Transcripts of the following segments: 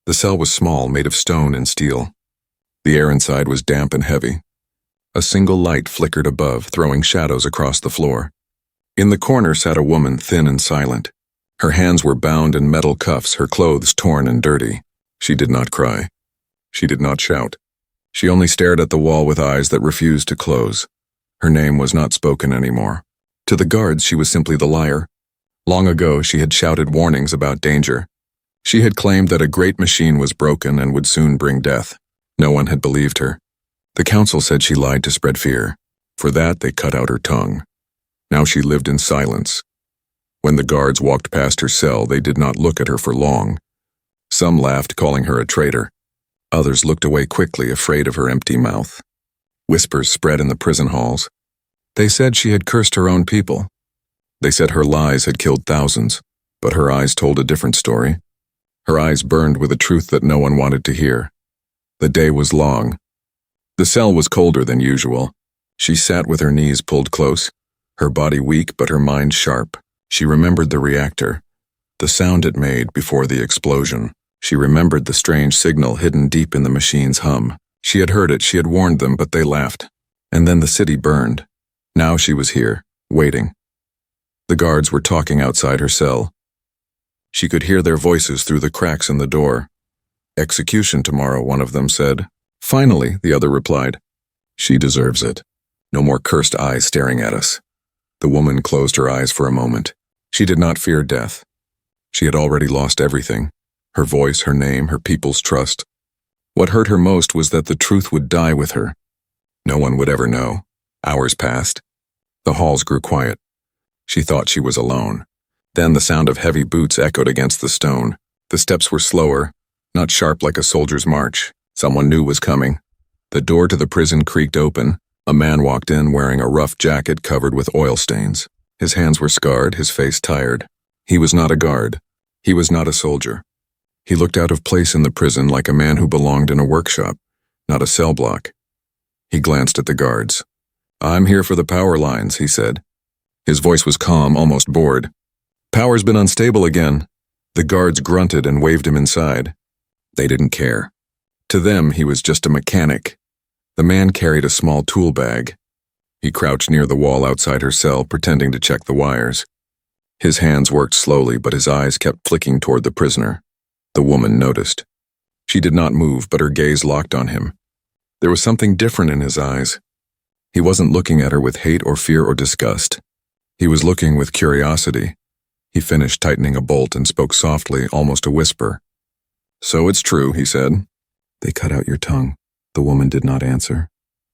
The cell was small, made of stone and steel. The air inside was damp and heavy. A single light flickered above, throwing shadows across the floor. In the corner sat a woman, thin and silent. Her hands were bound in metal cuffs, her clothes torn and dirty. She did not cry. She did not shout. She only stared at the wall with eyes that refused to close. Her name was not spoken anymore. To the guards, she was simply the liar. Long ago, she had shouted warnings about danger. She had claimed that a great machine was broken and would soon bring death. No one had believed her. The council said she lied to spread fear. For that, they cut out her tongue. Now she lived in silence. When the guards walked past her cell, they did not look at her for long. Some laughed, calling her a traitor. Others looked away quickly, afraid of her empty mouth. Whispers spread in the prison halls. They said she had cursed her own people. They said her lies had killed thousands, but her eyes told a different story. Her eyes burned with a truth that no one wanted to hear. The day was long. The cell was colder than usual. She sat with her knees pulled close, her body weak but her mind sharp. She remembered the reactor, the sound it made before the explosion. She remembered the strange signal hidden deep in the machine's hum. She had heard it, she had warned them, but they laughed. And then the city burned. Now she was here, waiting. The guards were talking outside her cell. She could hear their voices through the cracks in the door. "Execution tomorrow," one of them said. "Finally," the other replied. "She deserves it. No more cursed eyes staring at us." The woman closed her eyes for a moment. She did not fear death. She had already lost everything. Her voice, her name, her people's trust. What hurt her most was that the truth would die with her. No one would ever know. Hours passed. The halls grew quiet. She thought she was alone. Then the sound of heavy boots echoed against the stone. The steps were slower, not sharp like a soldier's march. Someone new was coming. The door to the prison creaked open. A man walked in wearing a rough jacket covered with oil stains. His hands were scarred, his face tired. He was not a guard. He was not a soldier. He looked out of place in the prison like a man who belonged in a workshop, not a cell block. He glanced at the guards. "I'm here for the power lines," he said. His voice was calm, almost bored. "Power's been unstable again." The guards grunted and waved him inside. They didn't care. To them, he was just a mechanic. The man carried a small tool bag. He crouched near the wall outside her cell, pretending to check the wires. His hands worked slowly, but his eyes kept flicking toward the prisoner. The woman noticed. She did not move, but her gaze locked on him. There was something different in his eyes. He wasn't looking at her with hate or fear or disgust. He was looking with curiosity. He finished tightening a bolt and spoke softly, almost a whisper. "So it's true," he said. "They cut out your tongue." The woman did not answer.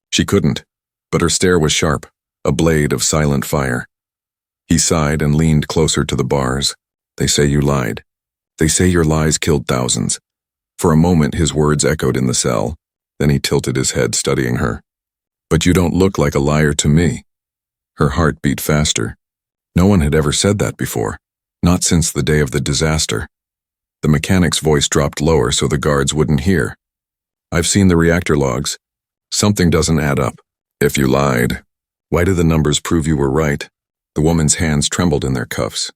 She couldn't, but her stare was sharp, a blade of silent fire. He sighed and leaned closer to the bars. "They say you lied. They say your lies killed thousands." For a moment his words echoed in the cell. Then he tilted his head, studying her. "But you don't look like a liar to me." Her heart beat faster. No one had ever said that before, not since the day of the disaster. The mechanic's voice dropped lower so the guards wouldn't hear. "I've seen the reactor logs. Something doesn't add up. If you lied, why did the numbers prove you were right?" The woman's hands trembled in their cuffs.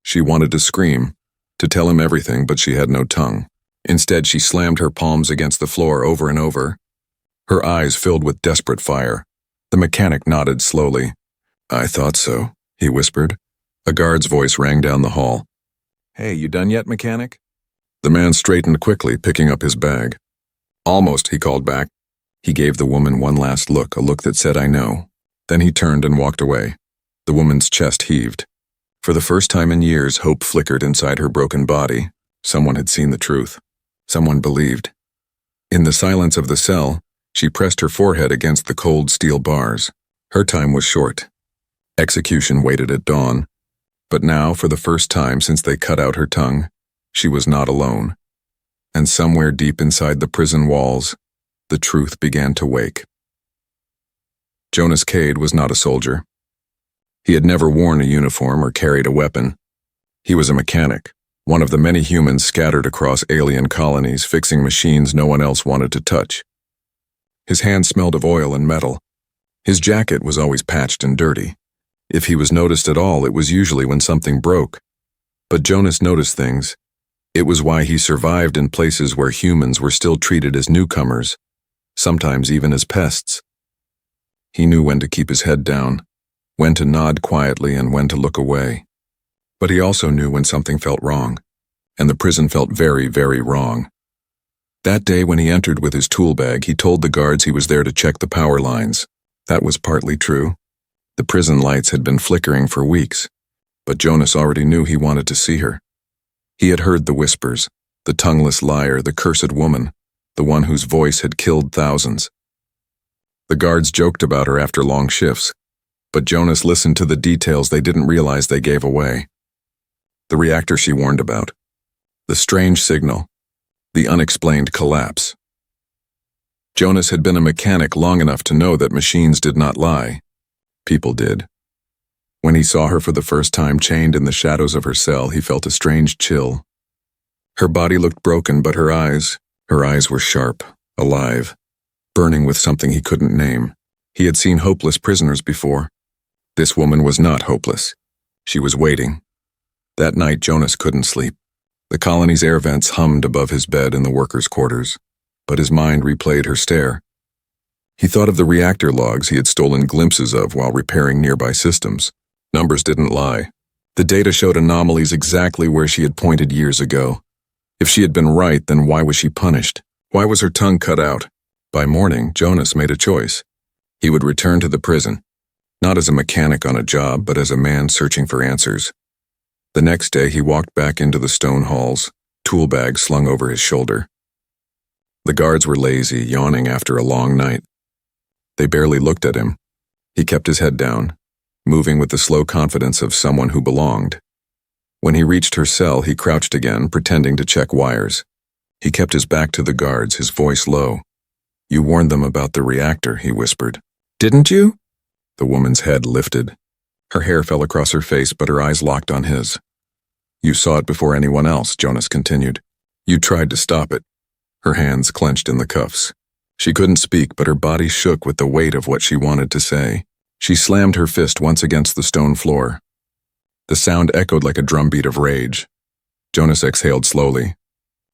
She wanted to scream, to tell him everything, but she had no tongue. Instead, she slammed her palms against the floor over and over. Her eyes filled with desperate fire. The mechanic nodded slowly. "I thought so," he whispered. A guard's voice rang down the hall. "Hey, you done yet, mechanic?" The man straightened quickly, picking up his bag. "Almost," he called back. He gave the woman one last look, a look that said, "I know." Then he turned and walked away. The woman's chest heaved. For the first time in years, hope flickered inside her broken body. Someone had seen the truth. Someone believed. In the silence of the cell, she pressed her forehead against the cold steel bars. Her time was short. Execution waited at dawn. But now, for the first time since they cut out her tongue, she was not alone. And somewhere deep inside the prison walls, the truth began to wake. Jonas Cade was not a soldier. He had never worn a uniform or carried a weapon. He was a mechanic, one of the many humans scattered across alien colonies fixing machines no one else wanted to touch. His hands smelled of oil and metal. His jacket was always patched and dirty. If he was noticed at all, it was usually when something broke. But Jonas noticed things. It was why he survived in places where humans were still treated as newcomers, sometimes even as pests. He knew when to keep his head down, when to nod quietly and when to look away. But he also knew when something felt wrong, and the prison felt very, very wrong. That day when he entered with his tool bag, he told the guards he was there to check the power lines. That was partly true. The prison lights had been flickering for weeks, but Jonas already knew he wanted to see her. He had heard the whispers, the tongueless liar, the cursed woman, the one whose voice had killed thousands. The guards joked about her after long shifts, but Jonas listened to the details they didn't realize they gave away. The reactor she warned about, the strange signal, the unexplained collapse. Jonas had been a mechanic long enough to know that machines did not lie. People did. When he saw her for the first time chained in the shadows of her cell, he felt a strange chill. Her body looked broken, but her eyes were sharp, alive, burning with something he couldn't name. He had seen hopeless prisoners before. This woman was not hopeless. She was waiting. That night, Jonas couldn't sleep. The colony's air vents hummed above his bed in the workers' quarters, but his mind replayed her stare. He thought of the reactor logs he had stolen glimpses of while repairing nearby systems. Numbers didn't lie. The data showed anomalies exactly where she had pointed years ago. If she had been right, then why was she punished? Why was her tongue cut out? By morning, Jonas made a choice. He would return to the prison, not as a mechanic on a job, but as a man searching for answers. The next day, he walked back into the stone halls, tool bag slung over his shoulder. The guards were lazy, yawning after a long night. They barely looked at him. He kept his head down, moving with the slow confidence of someone who belonged. When he reached her cell, he crouched again, pretending to check wires. He kept his back to the guards, his voice low. "You warned them about the reactor," he whispered. "Didn't you?" The woman's head lifted. Her hair fell across her face, but her eyes locked on his. "You saw it before anyone else," Jonas continued. "You tried to stop it." Her hands clenched in the cuffs. She couldn't speak, but her body shook with the weight of what she wanted to say. She slammed her fist once against the stone floor. The sound echoed like a drumbeat of rage. Jonas exhaled slowly.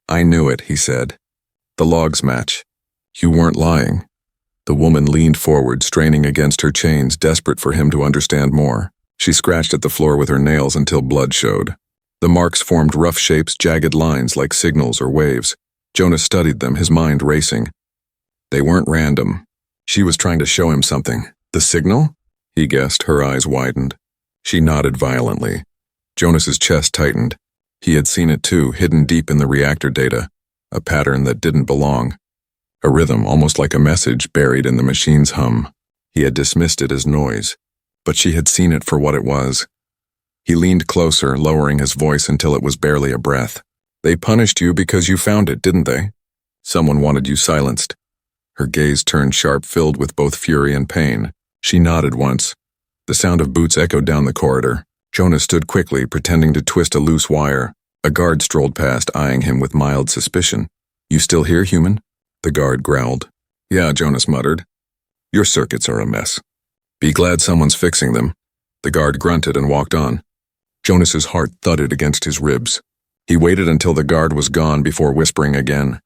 "I knew it," he said. "The logs match. You weren't lying." The woman leaned forward, straining against her chains, desperate for him to understand more. She scratched at the floor with her nails until blood showed. The marks formed rough shapes, jagged lines like signals or waves. Jonas studied them, his mind racing. They weren't random. She was trying to show him something. "The signal?" he guessed, her eyes widened. She nodded violently. Jonas's chest tightened. He had seen it too, hidden deep in the reactor data, a pattern that didn't belong. A rhythm, almost like a message buried in the machine's hum. He had dismissed it as noise, but she had seen it for what it was. He leaned closer, lowering his voice until it was barely a breath. "They punished you because you found it, didn't they? Someone wanted you silenced." Her gaze turned sharp, filled with both fury and pain. She nodded once. The sound of boots echoed down the corridor. Jonas stood quickly, pretending to twist a loose wire. A guard strolled past, eyeing him with mild suspicion. "You still here, human?" The guard growled. "Yeah," Jonas muttered. "Your circuits are a mess. Be glad someone's fixing them." The guard grunted and walked on. Jonas's heart thudded against his ribs. He waited until the guard was gone before whispering again.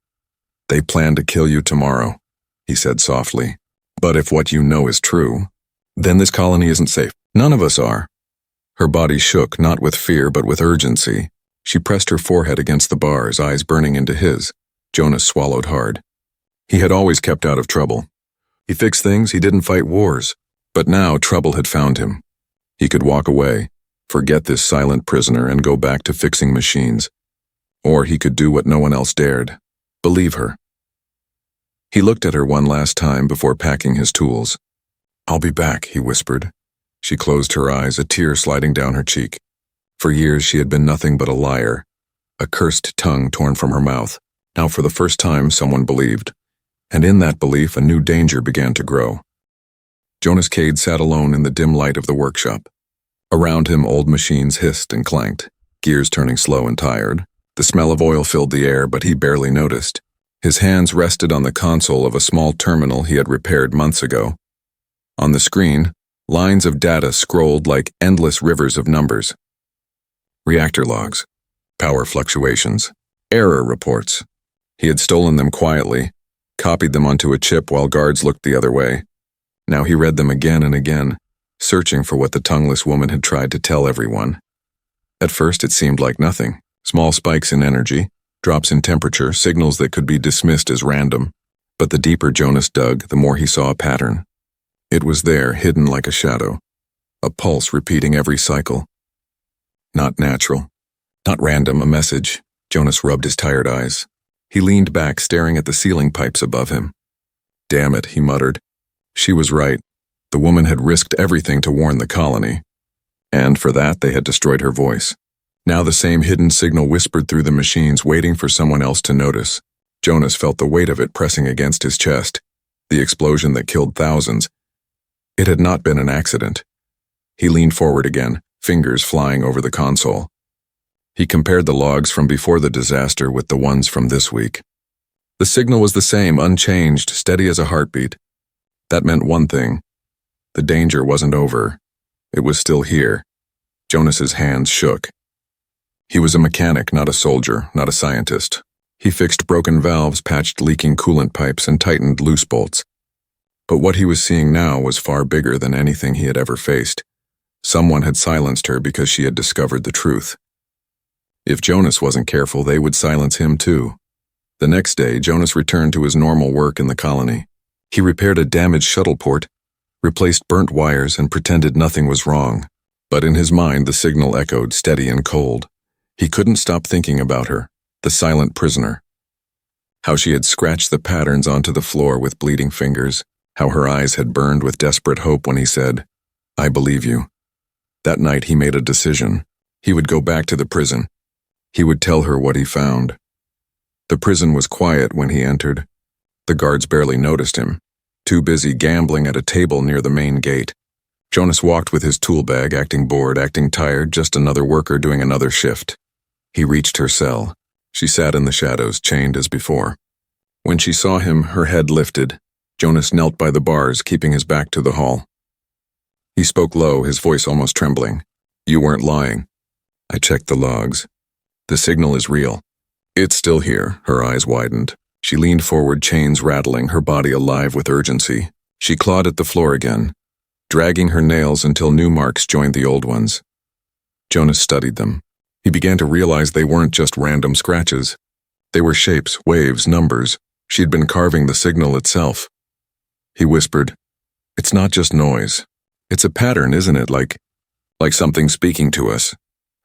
"They plan to kill you tomorrow," he said softly. "But if what you know is true, then this colony isn't safe. None of us are." Her body shook, not with fear but with urgency. She pressed her forehead against the bars, eyes burning into his. Jonas swallowed hard. He had always kept out of trouble. He fixed things, he didn't fight wars. But now trouble had found him. He could walk away, forget this silent prisoner and go back to fixing machines. Or he could do what no one else dared. Believe her. He looked at her one last time before packing his tools. "I'll be back," he whispered. She closed her eyes, a tear sliding down her cheek. For years she had been nothing but a liar, a cursed tongue torn from her mouth. Now for the first time someone believed. And in that belief a new danger began to grow. Jonas Cade sat alone in the dim light of the workshop. Around him old machines hissed and clanked, gears turning slow and tired. The smell of oil filled the air, but he barely noticed. His hands rested on the console of a small terminal he had repaired months ago. On the screen, lines of data scrolled like endless rivers of numbers. Reactor logs, power fluctuations, Error reports. He had stolen them quietly, copied them onto a chip while guards looked the other way. Now he read them again and again, searching for what the tongueless woman had tried to tell everyone. At first it seemed like nothing. Small spikes in energy, drops in temperature, signals that could be dismissed as random. But the deeper Jonas dug, the more he saw a pattern. It was there, hidden like a shadow. A pulse repeating every cycle. Not natural. Not random, a message. Jonas rubbed his tired eyes. He leaned back, staring at the ceiling pipes above him. Damn it, he muttered. She was right. The woman had risked everything to warn the colony. And for that, they had destroyed her voice. Now the same hidden signal whispered through the machines, waiting for someone else to notice. Jonas felt the weight of it pressing against his chest. The explosion that killed thousands. It had not been an accident. He leaned forward again, fingers flying over the console. He compared the logs from before the disaster with the ones from this week. The signal was the same, unchanged, steady as a heartbeat. That meant one thing. The danger wasn't over. It was still here. Jonas's hands shook. He was a mechanic, not a soldier, not a scientist. He fixed broken valves, patched leaking coolant pipes, and tightened loose bolts. But what he was seeing now was far bigger than anything he had ever faced. Someone had silenced her because she had discovered the truth. If Jonas wasn't careful, they would silence him too. The next day, Jonas returned to his normal work in the colony. He repaired a damaged shuttle port, replaced burnt wires, and pretended nothing was wrong. But in his mind, the signal echoed, steady and cold. He couldn't stop thinking about her, the silent prisoner. How she had scratched the patterns onto the floor with bleeding fingers, how her eyes had burned with desperate hope when he said, "I believe you." That night he made a decision. He would go back to the prison. He would tell her what he found. The prison was quiet when he entered. The guards barely noticed him, too busy gambling at a table near the main gate. Jonas walked with his tool bag, acting bored, acting tired, just another worker doing another shift. He reached her cell. She sat in the shadows, chained as before. When she saw him, her head lifted. Jonas knelt by the bars, keeping his back to the hall. He spoke low, his voice almost trembling. "You weren't lying. I checked the logs. The signal is real. It's still here." Her eyes widened. She leaned forward, chains rattling, her body alive with urgency. She clawed at the floor again, dragging her nails until new marks joined the old ones. Jonas studied them. He began to realize they weren't just random scratches. They were shapes, waves, numbers. She'd been carving the signal itself. He whispered, "It's not just noise. It's a pattern, isn't it? Like something speaking to us."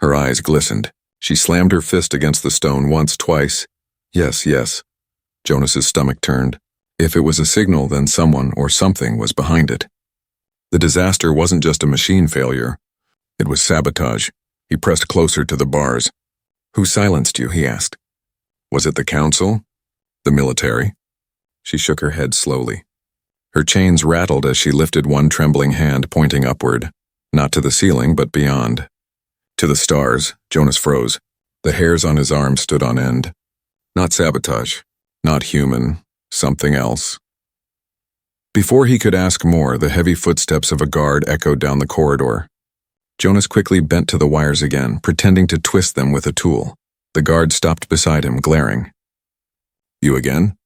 Her eyes glistened. She slammed her fist against the stone once, twice. Yes, yes. Jonas's stomach turned. If it was a signal, then someone or something was behind it. The disaster wasn't just a machine failure. It was sabotage. He pressed closer to the bars. "Who silenced you?" he asked. "Was it the council? The military?" She shook her head slowly. Her chains rattled as she lifted one trembling hand pointing upward, not to the ceiling, but beyond. To the stars. Jonas froze. The hairs on his arm stood on end. Not sabotage. Not human. Something else. Before he could ask more, the heavy footsteps of a guard echoed down the corridor. Jonas quickly bent to the wires again, pretending to twist them with a tool. The guard stopped beside him, glaring. "You again?"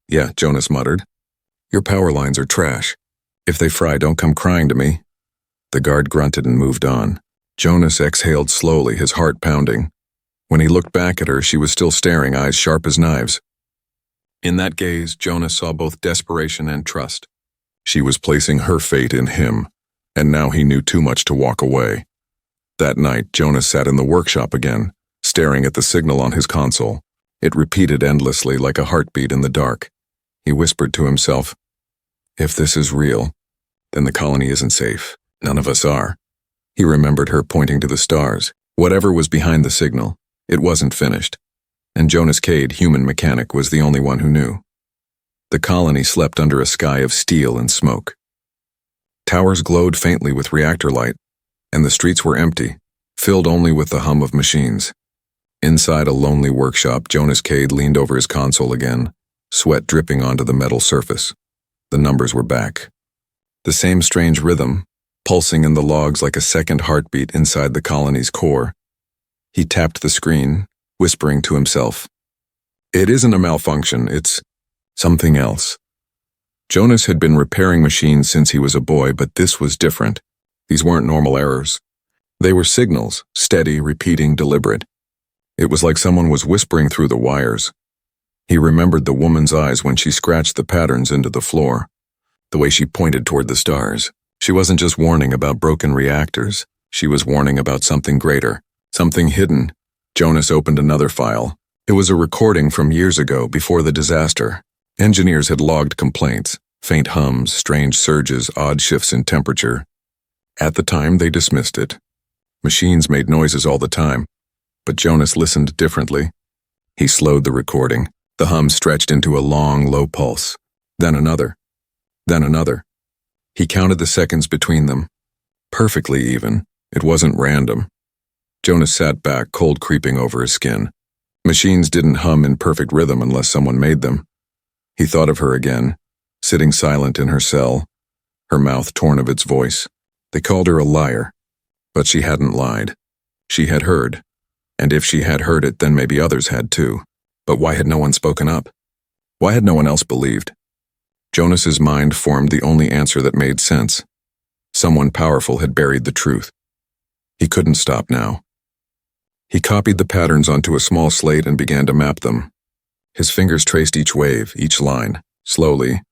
"Yeah," Jonas muttered. "Your power lines are trash. If they fry, don't come crying to me." The guard grunted and moved on. Jonas exhaled slowly, his heart pounding. When he looked back at her, she was still staring, eyes sharp as knives. In that gaze, Jonas saw both desperation and trust. She was placing her fate in him, and now he knew too much to walk away. That night, Jonas sat in the workshop again, staring at the signal on his console. It repeated endlessly like a heartbeat in the dark. He whispered to himself, "If this is real, then the colony isn't safe. None of us are." He remembered her pointing to the stars. Whatever was behind the signal, it wasn't finished. And Jonas Cade, human mechanic, was the only one who knew. The colony slept under a sky of steel and smoke. Towers glowed faintly with reactor light, and the streets were empty, filled only with the hum of machines. Inside a lonely workshop, Jonas Cade leaned over his console again, sweat dripping onto the metal surface. The numbers were back. The same strange rhythm, pulsing in the logs like a second heartbeat inside the colony's core. He tapped the screen, whispering to himself, It isn't a malfunction, it's something else. Jonas had been repairing machines since he was a boy, but this was different. These weren't normal errors. They were signals, steady, repeating, deliberate. It was like someone was whispering through the wires. He remembered the woman's eyes when she scratched the patterns into the floor, the way she pointed toward the stars. She wasn't just warning about broken reactors. She was warning about something greater, something hidden. Jonas opened another file. It was a recording from years ago, before the disaster. Engineers had logged complaints, faint hums, strange surges, odd shifts in temperature. At the time, they dismissed it. Machines made noises all the time, but Jonas listened differently. He slowed the recording. The hum stretched into a long, low pulse. Then another. Then another. He counted the seconds between them. Perfectly even. It wasn't random. Jonas sat back, cold creeping over his skin. Machines didn't hum in perfect rhythm unless someone made them. He thought of her again, sitting silent in her cell, her mouth torn of its voice. They called her a liar, but she hadn't lied. She had heard, and if she had heard it, then maybe others had too. But why had no one spoken up? Why had no one else believed? Jonas's mind formed the only answer that made sense. Someone powerful had buried the truth. He couldn't stop now. He copied the patterns onto a small slate and began to map them. His fingers traced each wave, each line. Slowly,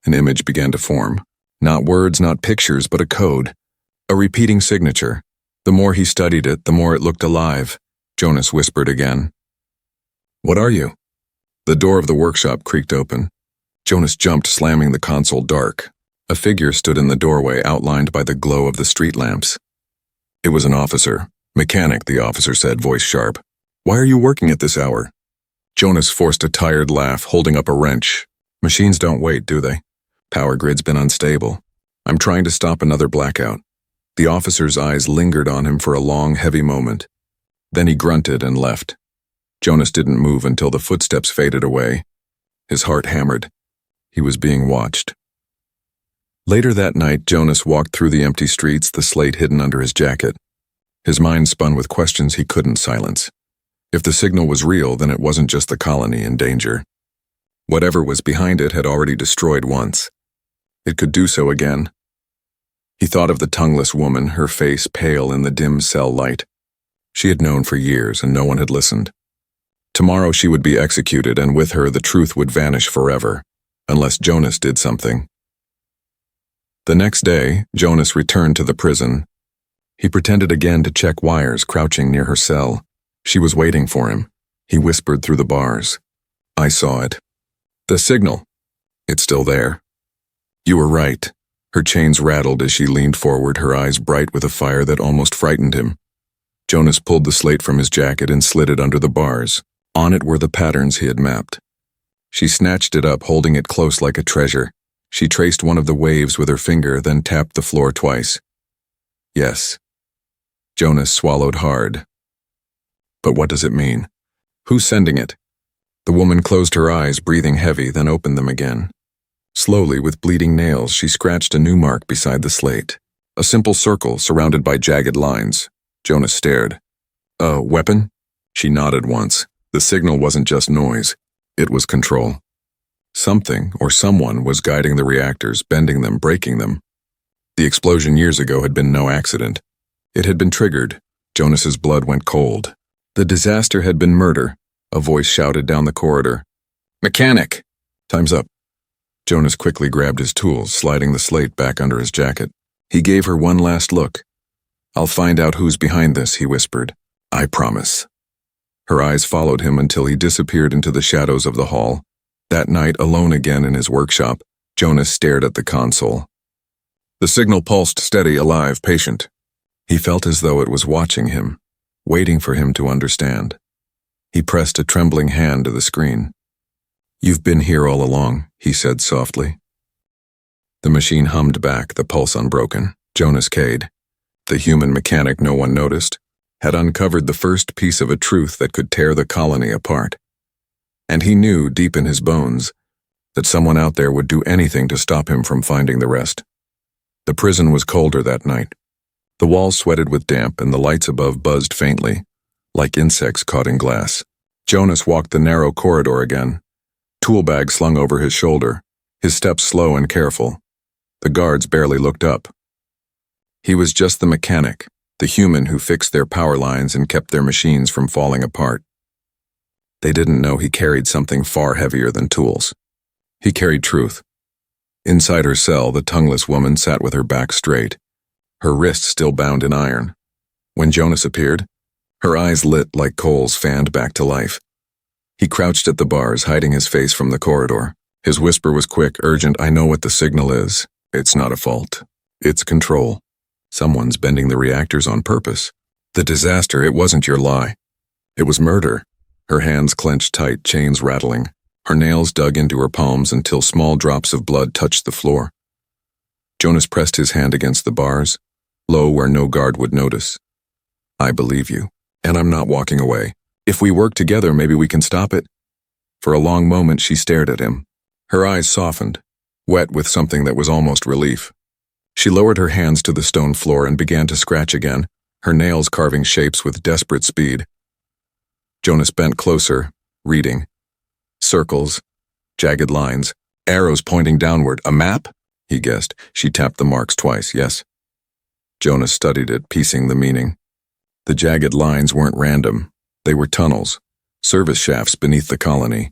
an image began to form. Not words, not pictures, but a code. A repeating signature. The more he studied it, the more it looked alive. Jonas whispered again. "What are you?" The door of the workshop creaked open. Jonas jumped, slamming the console dark. A figure stood in the doorway, outlined by the glow of the street lamps. It was an officer. "Mechanic," the officer said, voice sharp. "Why are you working at this hour?" Jonas forced a tired laugh, holding up a wrench. "Machines don't wait, do they? Power grid's been unstable. I'm trying to stop another blackout." The officer's eyes lingered on him for a long, heavy moment. Then he grunted and left. Jonas didn't move until the footsteps faded away. His heart hammered. He was being watched. Later that night, Jonas walked through the empty streets, the slate hidden under his jacket. His mind spun with questions he couldn't silence. If the signal was real, then it wasn't just the colony in danger. Whatever was behind it had already destroyed once. It could do so again. He thought of the tongueless woman, her face pale in the dim cell light. She had known for years, and no one had listened. Tomorrow she would be executed, and with her the truth would vanish forever, unless Jonas did something. The next day, Jonas returned to the prison. He pretended again to check wires, crouching near her cell. She was waiting for him. He whispered through the bars. "I saw it. The signal. It's still there." "You were right." Her chains rattled as she leaned forward, her eyes bright with a fire that almost frightened him. Jonas pulled the slate from his jacket and slid it under the bars. On it were the patterns he had mapped. She snatched it up, holding it close like a treasure. She traced one of the waves with her finger, then tapped the floor twice. Yes. Jonas swallowed hard. But what does it mean? Who's sending it? The woman closed her eyes, breathing heavy, then opened them again. Slowly, with bleeding nails, she scratched a new mark beside the slate. A simple circle surrounded by jagged lines. Jonas stared. "A weapon?" She nodded once. The signal wasn't just noise. It was control. Something or someone was guiding the reactors, bending them, breaking them. The explosion years ago had been no accident. It had been triggered. Jonas's blood went cold. The disaster had been murder. A voice shouted down the corridor. "Mechanic!" "Time's up." Jonas quickly grabbed his tools, sliding the slate back under his jacket. He gave her one last look. "I'll find out who's behind this," he whispered. "I promise." Her eyes followed him until he disappeared into the shadows of the hall. That night, alone again in his workshop, Jonas stared at the console. The signal pulsed steady, alive, patient. He felt as though it was watching him, waiting for him to understand. He pressed a trembling hand to the screen. "You've been here all along," he said softly. The machine hummed back, the pulse unbroken. Jonas Cade, the human mechanic no one noticed, had uncovered the first piece of a truth that could tear the colony apart. And he knew, deep in his bones, that someone out there would do anything to stop him from finding the rest. The prison was colder that night. The walls sweated with damp and the lights above buzzed faintly, like insects caught in glass. Jonas walked the narrow corridor again, tool bag slung over his shoulder, his steps slow and careful. The guards barely looked up. He was just the mechanic, the human who fixed their power lines and kept their machines from falling apart. They didn't know he carried something far heavier than tools. He carried truth. Inside her cell, the tongueless woman sat with her back straight, her wrists still bound in iron. When Jonas appeared, her eyes lit like coals fanned back to life. He crouched at the bars, hiding his face from the corridor. His whisper was quick, urgent. "I know what the signal is. It's not a fault. It's control. Someone's bending the reactors on purpose. The disaster, it wasn't your lie. It was murder." Her hands clenched tight, chains rattling. Her nails dug into her palms until small drops of blood touched the floor. Jonas pressed his hand against the bars, low where no guard would notice. "I believe you, and I'm not walking away. If we work together, maybe we can stop it." For a long moment, she stared at him. Her eyes softened, wet with something that was almost relief. She lowered her hands to the stone floor and began to scratch again, her nails carving shapes with desperate speed. Jonas bent closer, reading. Circles, jagged lines, arrows pointing downward. "A map?" he guessed. She tapped the marks twice. "Yes." Jonas studied it, piecing the meaning. The jagged lines weren't random. They were tunnels, service shafts beneath the colony.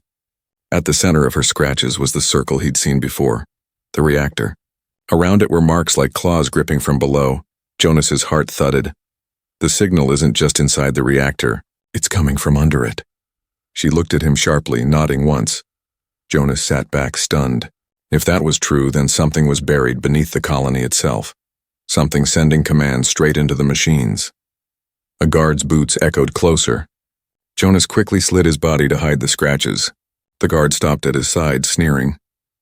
At the center of her scratches was the circle he'd seen before, the reactor. Around it were marks like claws gripping from below. Jonas's heart thudded. The signal isn't just inside the reactor. It's coming from under it. She looked at him sharply, nodding once. Jonas sat back, stunned. If that was true, then something was buried beneath the colony itself. Something sending commands straight into the machines. A guard's boots echoed closer. Jonas quickly slid his body to hide the scratches. The guard stopped at his side, sneering.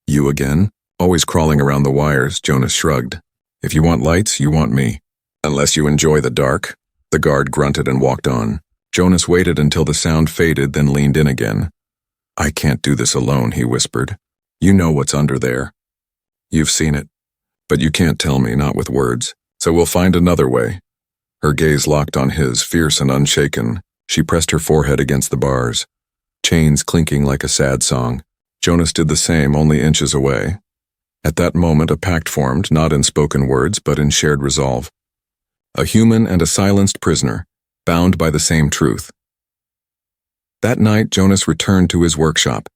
"You again? Always crawling around the wires," Jonas shrugged. "If you want lights, you want me. Unless you enjoy the dark." The guard grunted and walked on. Jonas waited until the sound faded, then leaned in again. "I can't do this alone," he whispered. "You know what's under there. You've seen it. But you can't tell me, not with words. So we'll find another way." Her gaze locked on his, fierce and unshaken. She pressed her forehead against the bars, chains clinking like a sad song. Jonas did the same, only inches away. At that moment, a pact formed, not in spoken words, but in shared resolve. A human and a silenced prisoner, bound by the same truth. That night, Jonas returned to his workshop.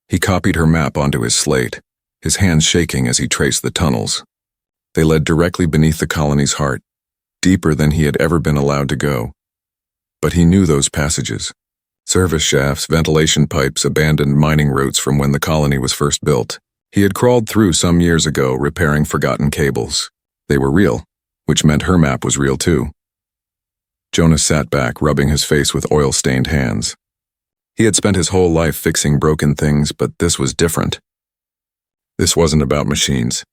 He copied her map onto his slate, his hands shaking as he traced the tunnels. They led directly beneath the colony's heart, deeper than he had ever been allowed to go. But he knew those passages. Service shafts, ventilation pipes, abandoned mining routes from when the colony was first built. He had crawled through some years ago, repairing forgotten cables. They were real, which meant her map was real too. Jonas sat back, rubbing his face with oil-stained hands. He had spent his whole life fixing broken things, but this was different. This wasn't about machines.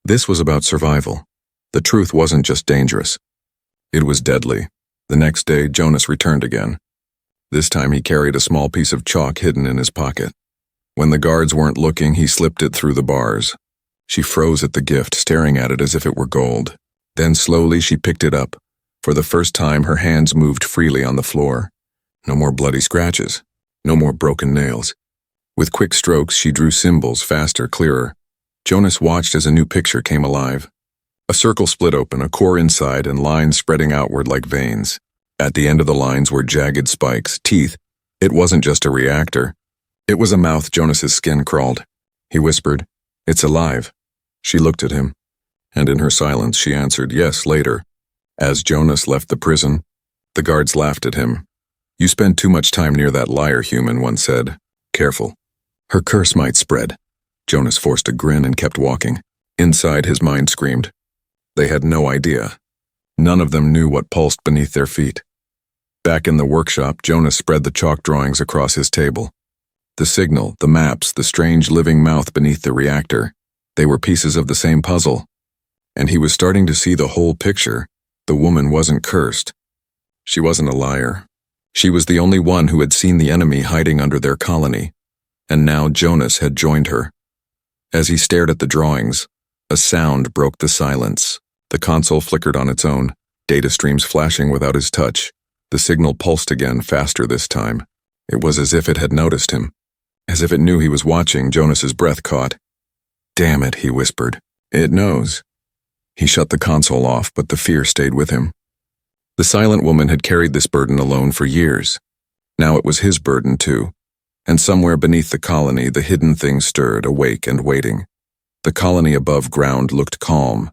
This was about survival. The truth wasn't just dangerous. It was deadly. The next day, Jonas returned again. This time he carried a small piece of chalk hidden in his pocket. When the guards weren't looking, he slipped it through the bars. She froze at the gift, staring at it as if it were gold. Then slowly she picked it up. For the first time, her hands moved freely on the floor. No more bloody scratches. No more broken nails. With quick strokes, she drew symbols, faster, clearer. Jonas watched as a new picture came alive. A circle split open, a core inside, and lines spreading outward like veins. At the end of the lines were jagged spikes, teeth. It wasn't just a reactor. It was a mouth. Jonas's skin crawled. He whispered, "It's alive." She looked at him, and in her silence she answered, "Yes, later." As Jonas left the prison, the guards laughed at him. "You spend too much time near that liar," human one said. "Careful. Her curse might spread." Jonas forced a grin and kept walking. Inside, his mind screamed. They had no idea. None of them knew what pulsed beneath their feet. Back in the workshop, Jonas spread the chalk drawings across his table. The signal, the maps, the strange living mouth beneath the reactor. They were pieces of the same puzzle. And he was starting to see the whole picture. The woman wasn't cursed. She wasn't a liar. She was the only one who had seen the enemy hiding under their colony. And now Jonas had joined her. As he stared at the drawings, a sound broke the silence. The console flickered on its own, data streams flashing without his touch. The signal pulsed again, faster this time. It was as if it had noticed him. As if it knew he was watching. Jonas's breath caught. "Damn it," he whispered. "It knows." He shut the console off, but the fear stayed with him. The silent woman had carried this burden alone for years. Now it was his burden too. And somewhere beneath the colony, the hidden thing stirred, awake and waiting. The colony above ground looked calm.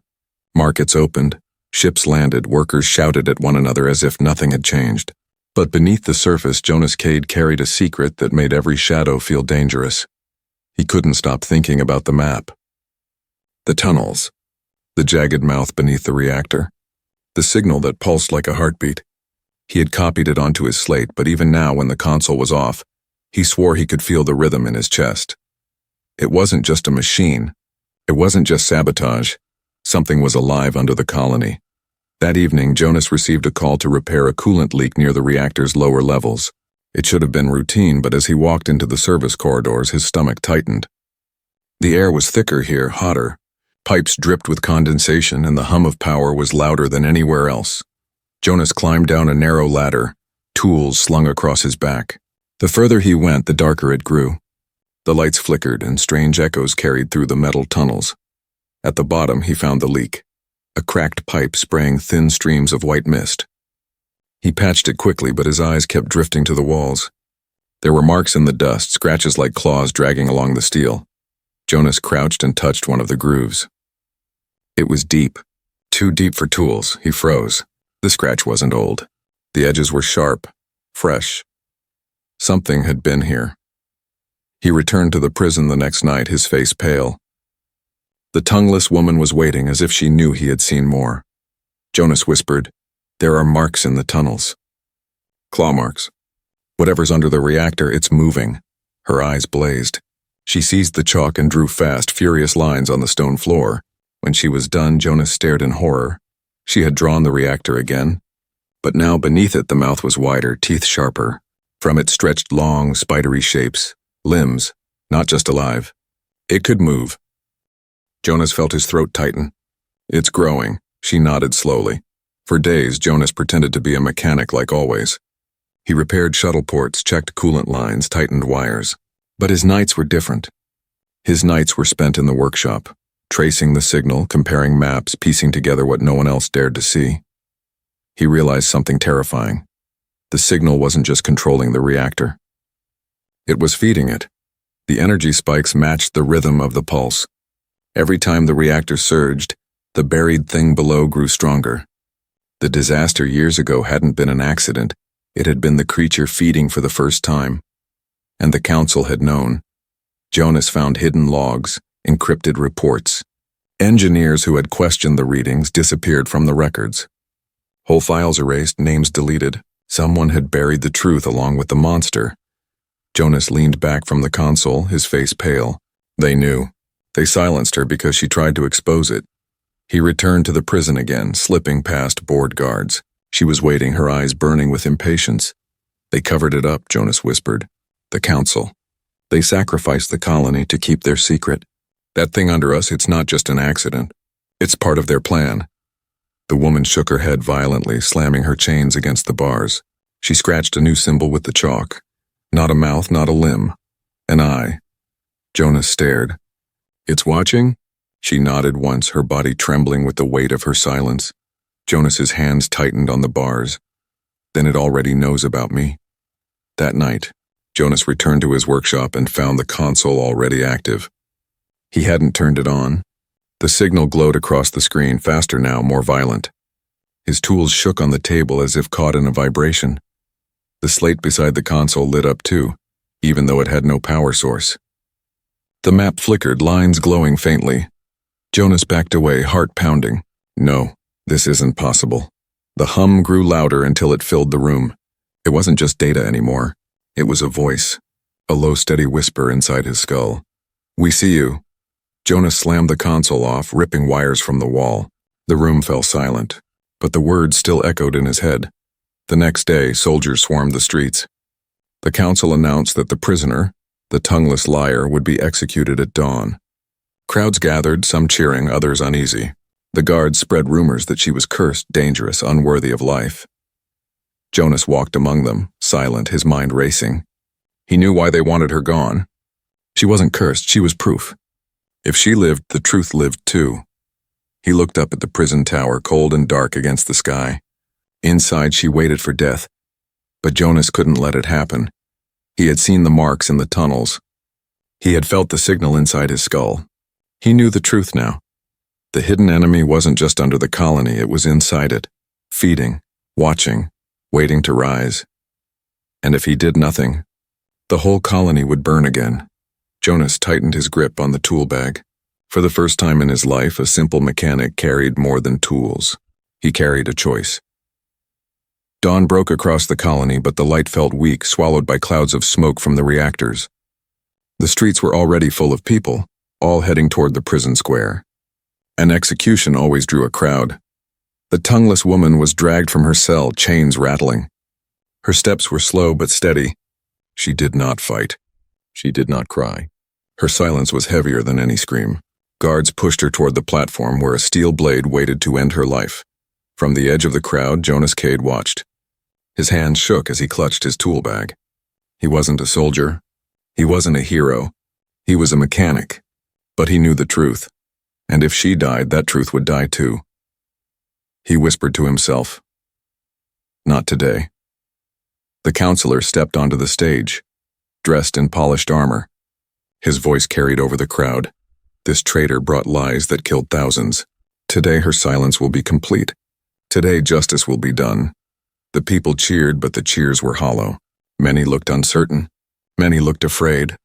Markets opened, ships landed, workers shouted at one another as if nothing had changed. But beneath the surface, Jonas Cade carried a secret that made every shadow feel dangerous. He couldn't stop thinking about the map. The tunnels. The jagged mouth beneath the reactor. The signal that pulsed like a heartbeat. He had copied it onto his slate, but even now when the console was off, he swore he could feel the rhythm in his chest. It wasn't just a machine. It wasn't just sabotage. Something was alive under the colony. That evening, Jonas received a call to repair a coolant leak near the reactor's lower levels. It should have been routine, but as he walked into the service corridors, his stomach tightened. The air was thicker here, hotter. Pipes dripped with condensation, and the hum of power was louder than anywhere else. Jonas climbed down a narrow ladder, tools slung across his back. The further he went, the darker it grew. The lights flickered, and strange echoes carried through the metal tunnels. At the bottom, he found the leak. A cracked pipe spraying thin streams of white mist. He patched it quickly, but his eyes kept drifting to the walls. There were marks in the dust, scratches like claws dragging along the steel. Jonas crouched and touched one of the grooves. It was deep. Too deep for tools. He froze. The scratch wasn't old. The edges were sharp, fresh. Something had been here. He returned to the prison the next night, his face pale. The tongueless woman was waiting as if she knew he had seen more. Jonas whispered, "There are marks in the tunnels." "Claw marks." "Whatever's under the reactor, it's moving." Her eyes blazed. She seized the chalk and drew fast, furious lines on the stone floor. When she was done, Jonas stared in horror. She had drawn the reactor again. But now beneath it the mouth was wider, teeth sharper. From it stretched long, spidery shapes, limbs, not just alive. It could move. Jonas felt his throat tighten. "It's growing," she nodded slowly. For days, Jonas pretended to be a mechanic like always. He repaired shuttle ports, checked coolant lines, tightened wires. But his nights were different. His nights were spent in the workshop, tracing the signal, comparing maps, piecing together what no one else dared to see. He realized something terrifying. The signal wasn't just controlling the reactor. It was feeding it. The energy spikes matched the rhythm of the pulse. Every time the reactor surged, the buried thing below grew stronger. The disaster years ago hadn't been an accident. It had been the creature feeding for the first time. And the council had known. Jonas found hidden logs, encrypted reports. Engineers who had questioned the readings disappeared from the records. Whole files erased, names deleted. Someone had buried the truth along with the monster. Jonas leaned back from the console, his face pale. They knew. They silenced her because she tried to expose it. He returned to the prison again, slipping past board guards. She was waiting, her eyes burning with impatience. "They covered it up," Jonas whispered. "The council. They sacrificed the colony to keep their secret. That thing under us, it's not just an accident. It's part of their plan." The woman shook her head violently, slamming her chains against the bars. She scratched a new symbol with the chalk. Not a mouth, not a limb. An eye. Jonas stared. "It's watching?" She nodded once, her body trembling with the weight of her silence. Jonas's hands tightened on the bars. "Then it already knows about me." That night, Jonas returned to his workshop and found the console already active. He hadn't turned it on. The signal glowed across the screen, faster now, more violent. His tools shook on the table as if caught in a vibration. The slate beside the console lit up too, even though it had no power source. The map flickered, lines glowing faintly. Jonas backed away, heart pounding. No, this isn't possible. The hum grew louder until it filled the room. It wasn't just data anymore. It was a voice, a low, steady whisper inside his skull. "We see you." Jonas slammed the console off, ripping wires from the wall. The room fell silent, but the words still echoed in his head. The next day, soldiers swarmed the streets. The council announced that the prisoner, the tongueless liar, would be executed at dawn. Crowds gathered, some cheering, others uneasy. The guards spread rumors that she was cursed, dangerous, unworthy of life. Jonas walked among them, silent, his mind racing. He knew why they wanted her gone. She wasn't cursed, she was proof. If she lived, the truth lived too. He looked up at the prison tower, cold and dark against the sky. Inside, she waited for death. But Jonas couldn't let it happen. He had seen the marks in the tunnels. He had felt the signal inside his skull. He knew the truth now. The hidden enemy wasn't just under the colony, it was inside it, feeding, watching, waiting to rise. And if he did nothing, the whole colony would burn again. Jonas tightened his grip on the tool bag. For the first time in his life, a simple mechanic carried more than tools. He carried a choice. Dawn broke across the colony, but the light felt weak, swallowed by clouds of smoke from the reactors. The streets were already full of people, all heading toward the prison square. An execution always drew a crowd. The tongueless woman was dragged from her cell, chains rattling. Her steps were slow but steady. She did not fight. She did not cry. Her silence was heavier than any scream. Guards pushed her toward the platform where a steel blade waited to end her life. From the edge of the crowd, Jonas Cade watched. His hands shook as he clutched his tool bag. He wasn't a soldier. He wasn't a hero. He was a mechanic. But he knew the truth. And if she died, that truth would die too. He whispered to himself, "Not today." The counselor stepped onto the stage, dressed in polished armor. His voice carried over the crowd. This traitor brought lies that killed thousands. Today her silence will be complete. Today justice will be done. The people cheered, but the cheers were hollow. Many looked uncertain. Many looked afraid.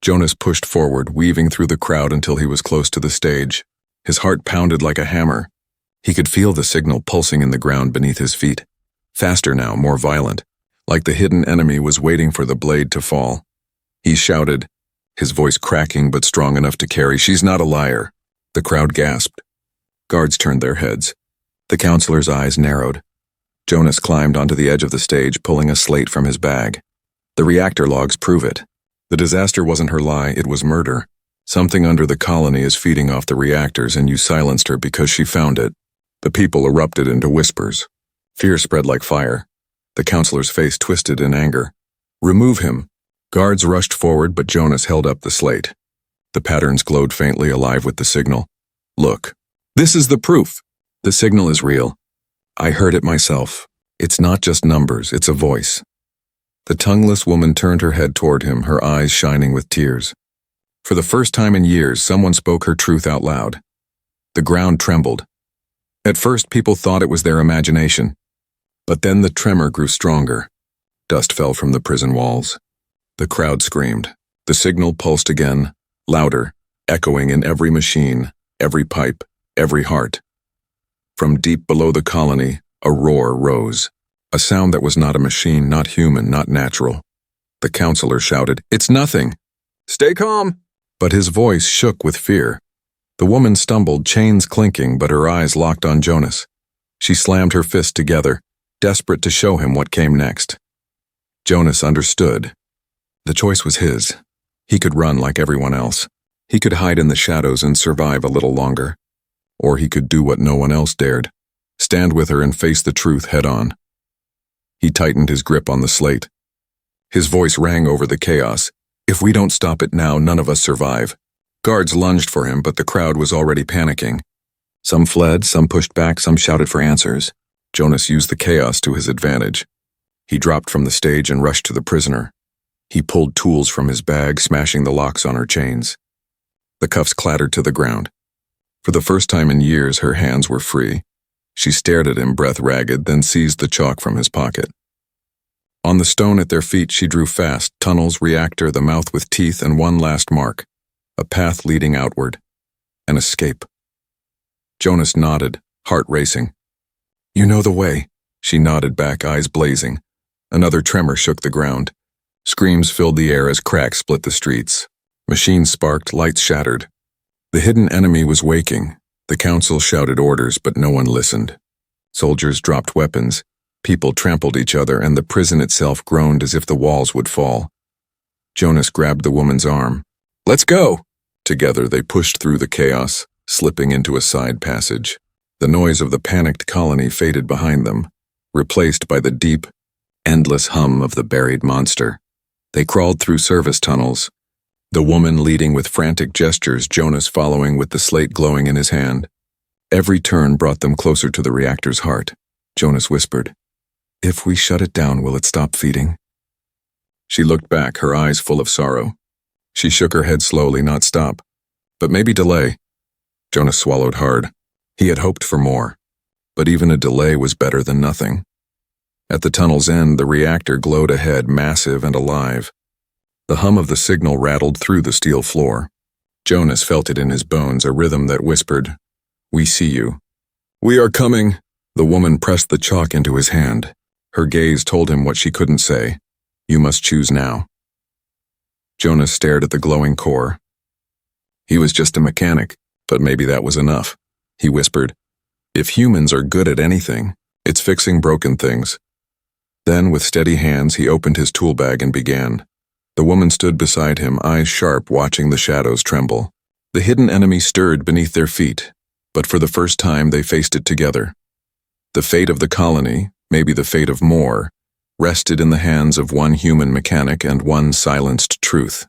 Jonas pushed forward, weaving through the crowd until he was close to the stage. His heart pounded like a hammer. He could feel the signal pulsing in the ground beneath his feet. Faster now, more violent, like the hidden enemy was waiting for the blade to fall. He shouted, his voice cracking but strong enough to carry, "She's not a liar." The crowd gasped. Guards turned their heads. The counselor's eyes narrowed. Jonas climbed onto the edge of the stage, pulling a slate from his bag. The reactor logs prove it. The disaster wasn't her lie, it was murder. Something under the colony is feeding off the reactors, and you silenced her because she found it. The people erupted into whispers. Fear spread like fire. The counselor's face twisted in anger. "Remove him." Guards rushed forward, but Jonas held up the slate. The patterns glowed faintly, alive with the signal. "Look. This is the proof. The signal is real. I heard it myself. It's not just numbers, it's a voice." The tongueless woman turned her head toward him, her eyes shining with tears. For the first time in years, someone spoke her truth out loud. The ground trembled. At first, people thought it was their imagination. But then the tremor grew stronger. Dust fell from the prison walls. The crowd screamed. The signal pulsed again, louder, echoing in every machine, every pipe, every heart. From deep below the colony, a roar rose. A sound that was not a machine, not human, not natural. The counselor shouted, "It's nothing. Stay calm." But his voice shook with fear. The woman stumbled, chains clinking, but her eyes locked on Jonas. She slammed her fists together, desperate to show him what came next. Jonas understood. The choice was his. He could run like everyone else. He could hide in the shadows and survive a little longer. Or he could do what no one else dared, stand with her and face the truth head-on. He tightened his grip on the slate. His voice rang over the chaos. "If we don't stop it now, none of us survive." Guards lunged for him, but the crowd was already panicking. Some fled, some pushed back, some shouted for answers. Jonas used the chaos to his advantage. He dropped from the stage and rushed to the prisoner. He pulled tools from his bag, smashing the locks on her chains. The cuffs clattered to the ground. For the first time in years, her hands were free. She stared at him, breath ragged, then seized the chalk from his pocket. On the stone at their feet, she drew fast, tunnels, reactor, the mouth with teeth, and one last mark. A path leading outward. An escape. Jonas nodded, heart racing. "You know the way." She nodded back, eyes blazing. Another tremor shook the ground. Screams filled the air as cracks split the streets. Machines sparked, lights shattered. The hidden enemy was waking. The council shouted orders, but no one listened. Soldiers dropped weapons. People trampled each other, and the prison itself groaned as if the walls would fall. Jonas grabbed the woman's arm. "Let's go!" Together they pushed through the chaos, slipping into a side passage. The noise of the panicked colony faded behind them, replaced by the deep, endless hum of the buried monster. They crawled through service tunnels, the woman leading with frantic gestures, Jonas following with the slate glowing in his hand. Every turn brought them closer to the reactor's heart. Jonas whispered, "If we shut it down, will it stop feeding?" She looked back, her eyes full of sorrow. She shook her head slowly, not stop, but maybe delay. Jonas swallowed hard. He had hoped for more, but even a delay was better than nothing. At the tunnel's end, the reactor glowed ahead, massive and alive. The hum of the signal rattled through the steel floor. Jonas felt it in his bones, a rhythm that whispered, "We see you." "We are coming." The woman pressed the chalk into his hand. Her gaze told him what she couldn't say. "You must choose now." Jonas stared at the glowing core. He was just a mechanic, but maybe that was enough. He whispered, "If humans are good at anything, it's fixing broken things." Then, with steady hands, he opened his tool bag and began. The woman stood beside him, eyes sharp, watching the shadows tremble. The hidden enemy stirred beneath their feet, but for the first time they faced it together. The fate of the colony, maybe the fate of more, rested in the hands of one human mechanic and one silenced truth.